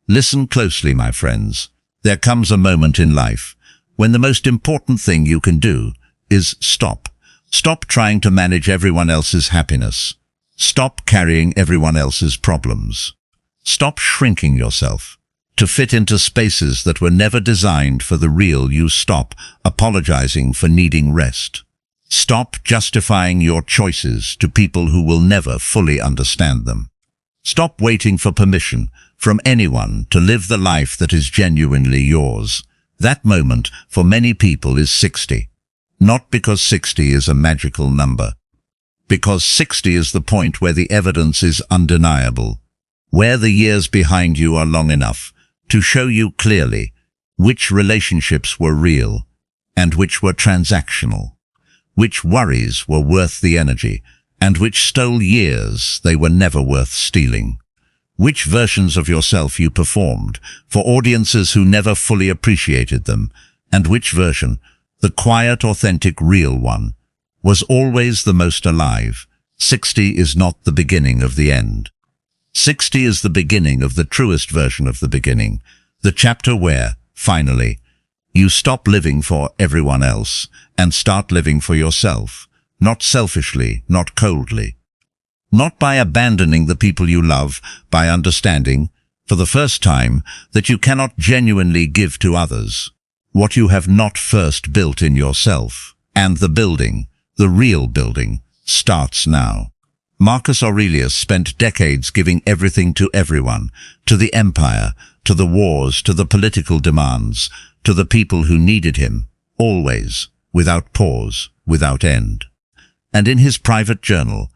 Listen closely, my friends. There comes a moment in life when the most important thing you can do is stop. Stop trying to manage everyone else's happiness. Stop carrying everyone else's problems. Stop shrinking yourself to fit into spaces that were never designed for the real you. Stop apologizing for needing rest. Stop justifying your choices to people who will never fully understand them. Stop waiting for permission from anyone to live the life that is genuinely yours. That moment for many people is 60. Not because 60 is a magical number. Because 60 is the point where the evidence is undeniable, where the years behind you are long enough to show you clearly which relationships were real and which were transactional, which worries were worth the energy and which stole years they were never worth stealing, which versions of yourself you performed for audiences who never fully appreciated them, and which version, the quiet, authentic, real one, was always the most alive. 60 is not the beginning of the end. 60 is the beginning of the truest version of the beginning, the chapter where, finally, you stop living for everyone else and start living for yourself, not selfishly, not coldly. Not by abandoning the people you love, by understanding, for the first time, that you cannot genuinely give to others what you have not first built in yourself. And the building, the real building, starts now. Marcus Aurelius spent decades giving everything to everyone, to the empire, to the wars, to the political demands, to the people who needed him, always, without pause, without end. And in his private journal,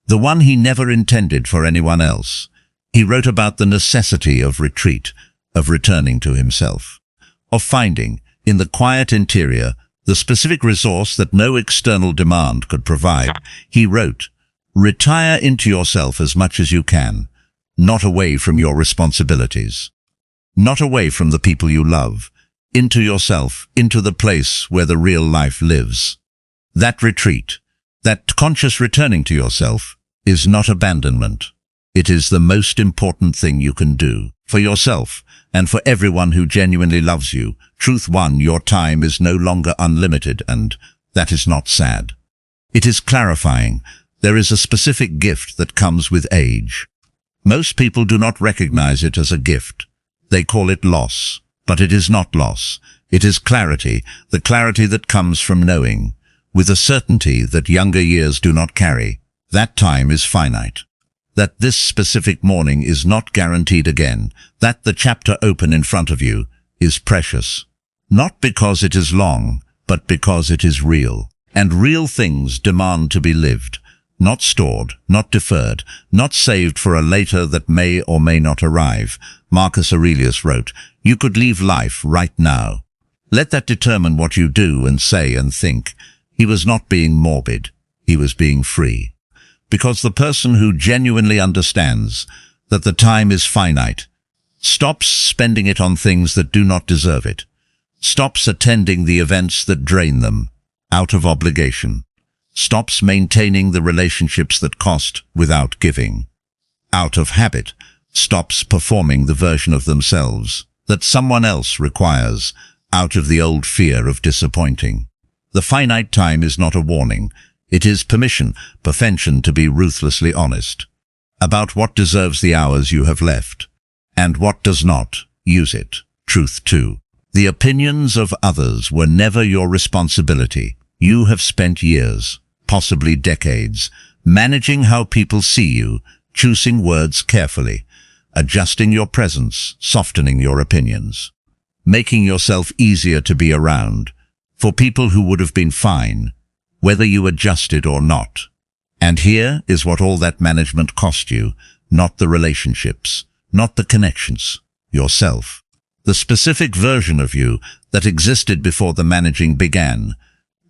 the one he never intended for anyone else, he wrote about the necessity of retreat, of returning to himself, of finding, in the quiet interior, the specific resource that no external demand could provide. He wrote, "Retire into yourself as much as you can, not away from your responsibilities, not away from the people you love, into yourself, into the place where the real life lives." That retreat, that conscious returning to yourself, is not abandonment. It is the most important thing you can do for yourself and for everyone who genuinely loves you. Truth 1, your time is no longer unlimited, and that is not sad. It is clarifying. There is a specific gift that comes with age. Most people do not recognize it as a gift. They call it loss, but it is not loss. It is clarity, the clarity that comes from knowing, with a certainty that younger years do not carry, that time is finite, that this specific morning is not guaranteed again, that the chapter open in front of you is precious, not because it is long, but because it is real. And real things demand to be lived, not stored, not deferred, not saved for a later that may or may not arrive. Marcus Aurelius wrote, "You could leave life right now. Let that determine what you do and say and think." He was not being morbid. He was being free. Because the person who genuinely understands that the time is finite stops spending it on things that do not deserve it, stops attending the events that drain them out of obligation, stops maintaining the relationships that cost without giving, out of habit, stops performing the version of themselves that someone else requires out of the old fear of disappointing. The finite time is not a warning. It is permission to be ruthlessly honest about what deserves the hours you have left and what does not. Use it. Truth 2. The opinions of others were never your responsibility. You have spent years, possibly decades, managing how people see you, choosing words carefully, adjusting your presence, softening your opinions, making yourself easier to be around for people who would have been fine, whether you adjusted or not. And here is what all that management cost you, not the relationships, not the connections, yourself. The specific version of you that existed before the managing began,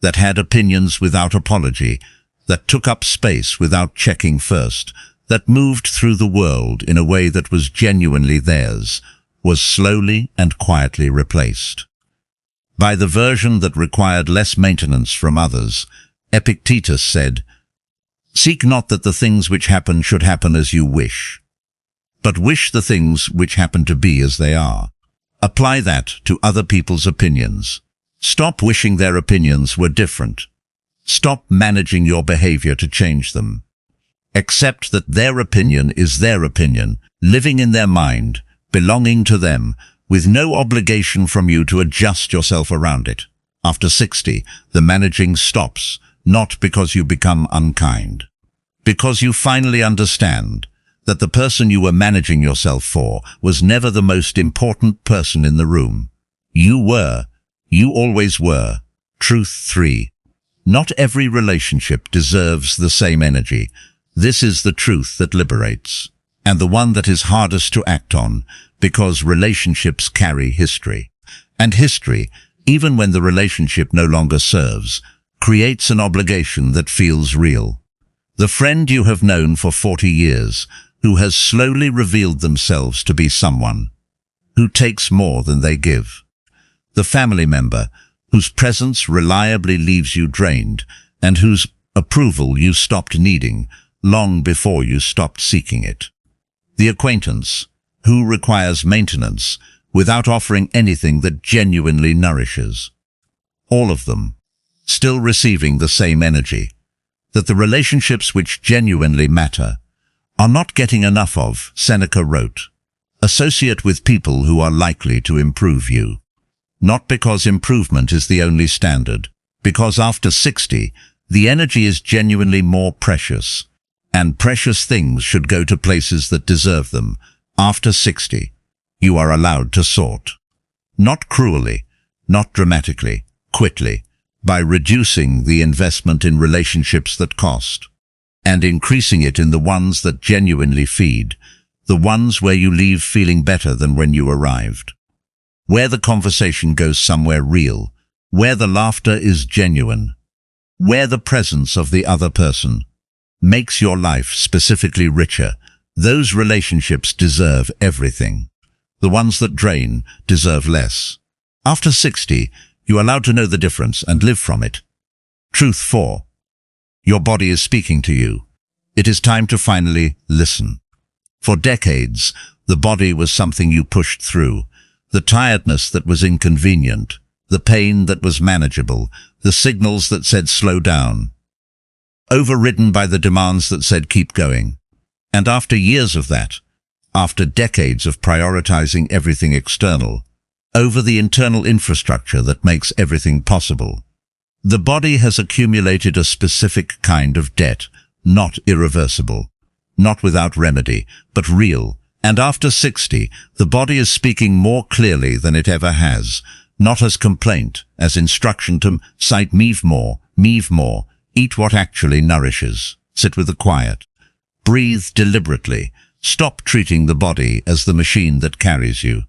that had opinions without apology, that took up space without checking first, that moved through the world in a way that was genuinely theirs, was slowly and quietly replaced by the version that required less maintenance from others. Epictetus said, "Seek not that the things which happen should happen as you wish, but wish the things which happen to be as they are. Apply that to other people's opinions. Stop wishing their opinions were different. Stop managing your behavior to change them. Accept that their opinion is their opinion, living in their mind, belonging to them, with no obligation from you to adjust yourself around it. After 60, the managing stops, not because you become unkind. Because you finally understand that the person you were managing yourself for was never the most important person in the room. You always were. Truth 3. Not every relationship deserves the same energy. This is the truth that liberates, and the one that is hardest to act on, because relationships carry history. And history, even when the relationship no longer serves, creates an obligation that feels real. The friend you have known for 40 years, who has slowly revealed themselves to be someone who takes more than they give. The family member whose presence reliably leaves you drained, and whose approval you stopped needing long before you stopped seeking it. The acquaintance who requires maintenance without offering anything that genuinely nourishes. All of them still receiving the same energy, that the relationships which genuinely matter are not getting enough of, Seneca wrote. Associate with people who are likely to improve you. Not because improvement is the only standard, because after 60, the energy is genuinely more precious, and precious things should go to places that deserve them. After 60, you are allowed to sort. Not cruelly, not dramatically, quickly, by reducing the investment in relationships that cost, and increasing it in the ones that genuinely feed, the ones where you leave feeling better than when you arrived. Where the conversation goes somewhere real, where the laughter is genuine, where the presence of the other person makes your life specifically richer. Those relationships deserve everything. The ones that drain deserve less. After 60, you are allowed to know the difference and live from it. Truth 4. Your body is speaking to you. It is time to finally listen. For decades, the body was something you pushed through. The tiredness that was inconvenient, the pain that was manageable, the signals that said slow down. Overridden by the demands that said keep going. And after years of that, after decades of prioritizing everything external, over the internal infrastructure that makes everything possible, the body has accumulated a specific kind of debt, not irreversible, not without remedy, but real. And after 60, the body is speaking more clearly than it ever has, not as complaint, as instruction to cite meve more, eat what actually nourishes, sit with the quiet, breathe deliberately, stop treating the body as the machine that carries you,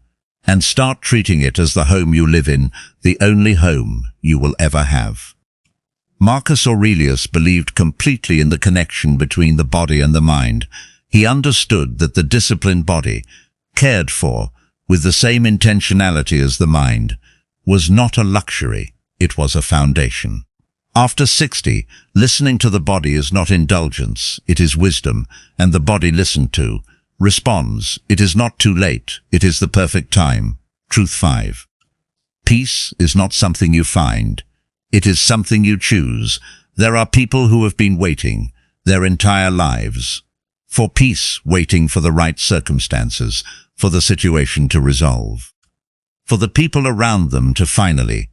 and start treating it as the home you live in, the only home you will ever have. Marcus Aurelius believed completely in the connection between the body and the mind. He understood that the disciplined body, cared for with the same intentionality as the mind, was not a luxury, it was a foundation. After 60, listening to the body is not indulgence, it is wisdom, and the body listened to responds, it is not too late, it is the perfect time. Truth 5. Peace is not something you find, it is something you choose. There are people who have been waiting their entire lives for peace, waiting for the right circumstances, for the situation to resolve, for the people around them to finally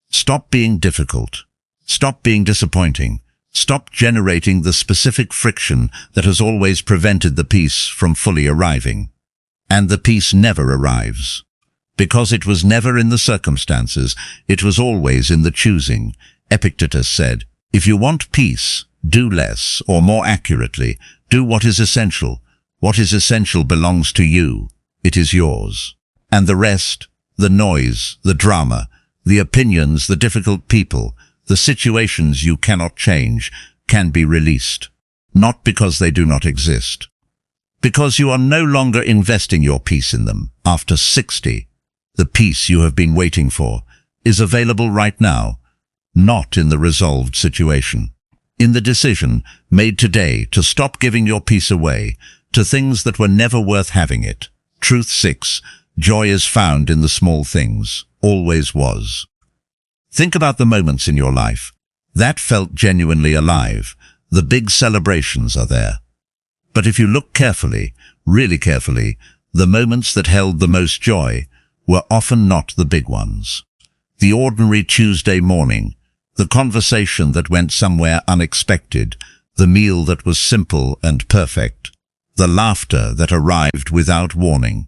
stop being difficult, stop being disappointing, stop generating the specific friction that has always prevented the peace from fully arriving. And the peace never arrives, because it was never in the circumstances, it was always in the choosing. Epictetus said, if you want peace, do less, or more accurately, do what is essential. What is essential belongs to you. It is yours. And the rest, the noise, the drama, the opinions, the difficult people, the situations you cannot change, can be released. Not because they do not exist. Because you are no longer investing your peace in them. After 60, the peace you have been waiting for is available right now, not in the resolved situation. In the decision made today to stop giving your peace away, to things that were never worth having it. Truth 6. Joy is found in the small things, always was. Think about the moments in your life that felt genuinely alive. The big celebrations are there. But if you look carefully, really carefully, the moments that held the most joy were often not the big ones. The ordinary Tuesday morning, the conversation that went somewhere unexpected, the meal that was simple and perfect, the laughter that arrived without warning,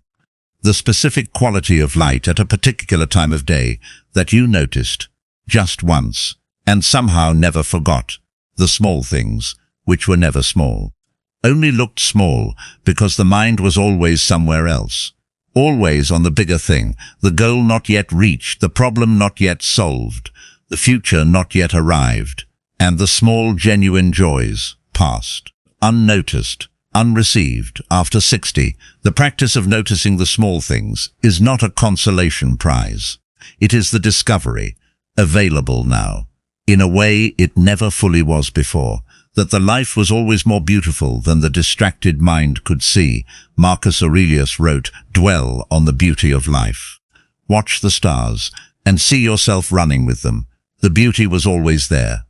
the specific quality of light at a particular time of day that you noticed just once and somehow never forgot, the small things which were never small, only looked small because the mind was always somewhere else, always on the bigger thing, the goal not yet reached, the problem not yet solved, the future not yet arrived, and the small genuine joys passed, unnoticed, unreceived. After 60, the practice of noticing the small things is not a consolation prize. It is the discovery, available now, in a way it never fully was before, that the life was always more beautiful than the distracted mind could see. Marcus Aurelius wrote, "Dwell on the beauty of life. Watch the stars and see yourself running with them. The beauty was always there.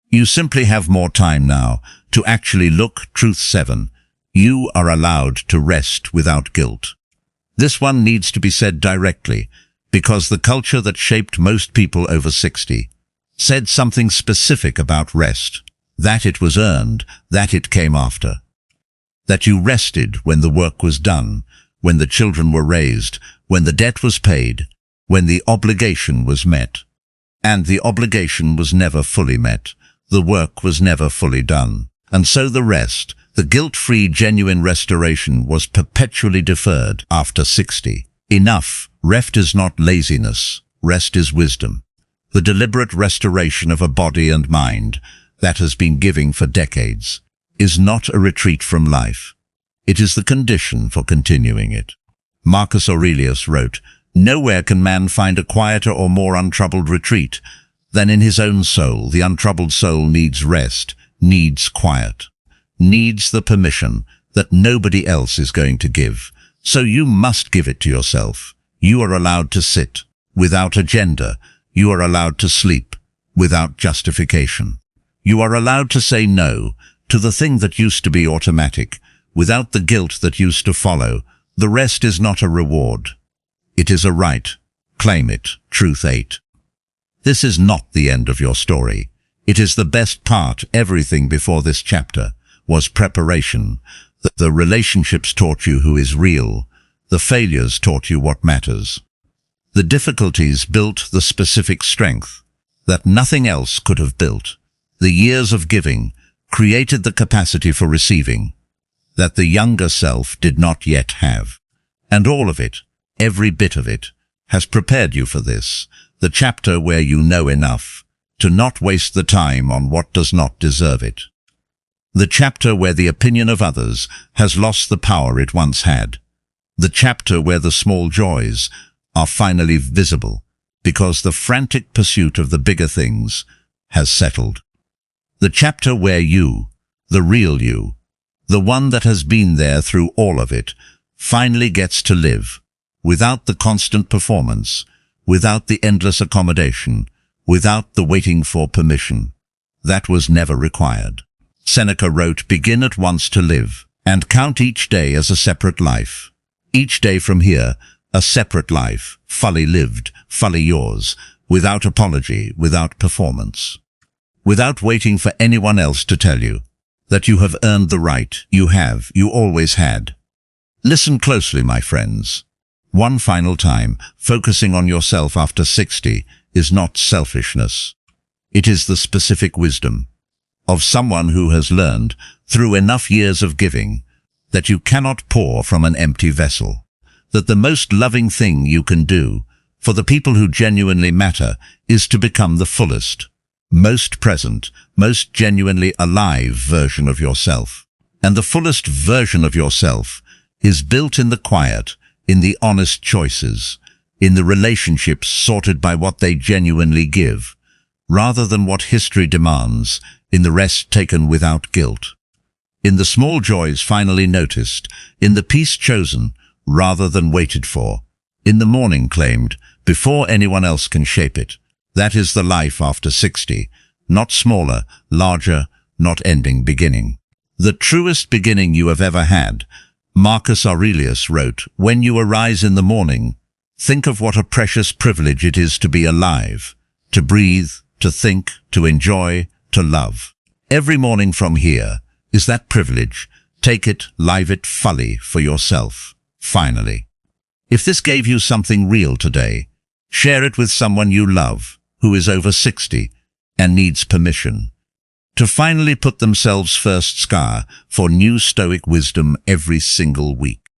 You simply have more time now to actually look." Truth 7. You are allowed to rest without guilt. This one needs to be said directly, because the culture that shaped most people over 60 said something specific about rest, that it was earned, that it came after. That you rested when the work was done, when the children were raised, when the debt was paid, when the obligation was met. And the obligation was never fully met. The work was never fully done. And so the rest, the guilt-free genuine restoration, was perpetually deferred after 60. Enough. Rest is not laziness. Rest is wisdom. The deliberate restoration of a body and mind that has been giving for decades is not a retreat from life. It is the condition for continuing it. Marcus Aurelius wrote, "Nowhere can man find a quieter or more untroubled retreat than in his own soul. The untroubled soul needs rest, needs quiet, needs the permission that nobody else is going to give. So you must give it to yourself. You are allowed to sit without agenda. You are allowed to sleep without justification. You are allowed to say no to the thing that used to be automatic, without the guilt that used to follow. The rest is not a reward. It is a right. Claim it." Truth 8. This is not the end of your story. It is the best part. Everything before this chapter was preparation. The relationships taught you who is real. The failures taught you what matters. The difficulties built the specific strength that nothing else could have built. The years of giving created the capacity for receiving that the younger self did not yet have. And all of it, every bit of it, has prepared you for this, the chapter where you know enough to not waste the time on what does not deserve it. The chapter where the opinion of others has lost the power it once had. The chapter where the small joys are finally visible, because the frantic pursuit of the bigger things has settled. The chapter where you, the real you, the one that has been there through all of it, finally gets to live, without the constant performance, without the endless accommodation, without the waiting for permission. That was never required. Seneca wrote, "Begin at once to live, and count each day as a separate life. Each day from here, a separate life, fully lived, fully yours, without apology, without performance. Without waiting for anyone else to tell you that you have earned the right. You always had." Listen closely, my friends. One final time, focusing on yourself after 60 is not selfishness. It is the specific wisdom of someone who has learned, through enough years of giving, that you cannot pour from an empty vessel. That the most loving thing you can do for the people who genuinely matter is to become the fullest, most present, most genuinely alive version of yourself. And the fullest version of yourself is built in the quiet, in the honest choices, in the relationships sorted by what they genuinely give, rather than what history demands, in the rest taken without guilt. in the small joys finally noticed, in the peace chosen rather than waited for, in the morning claimed before anyone else can shape it. That is the life after 60, not smaller, larger, not ending beginning. The truest beginning you have ever had. Marcus Aurelius wrote, "When you arise in the morning, think of what a precious privilege it is to be alive, to breathe, to think, to enjoy, to love." Every morning from here is that privilege. Take it, live it fully for yourself, finally. If this gave you something real today, share it with someone you love, who is over 60 and needs permission to finally put themselves first. For new Stoic wisdom every single week.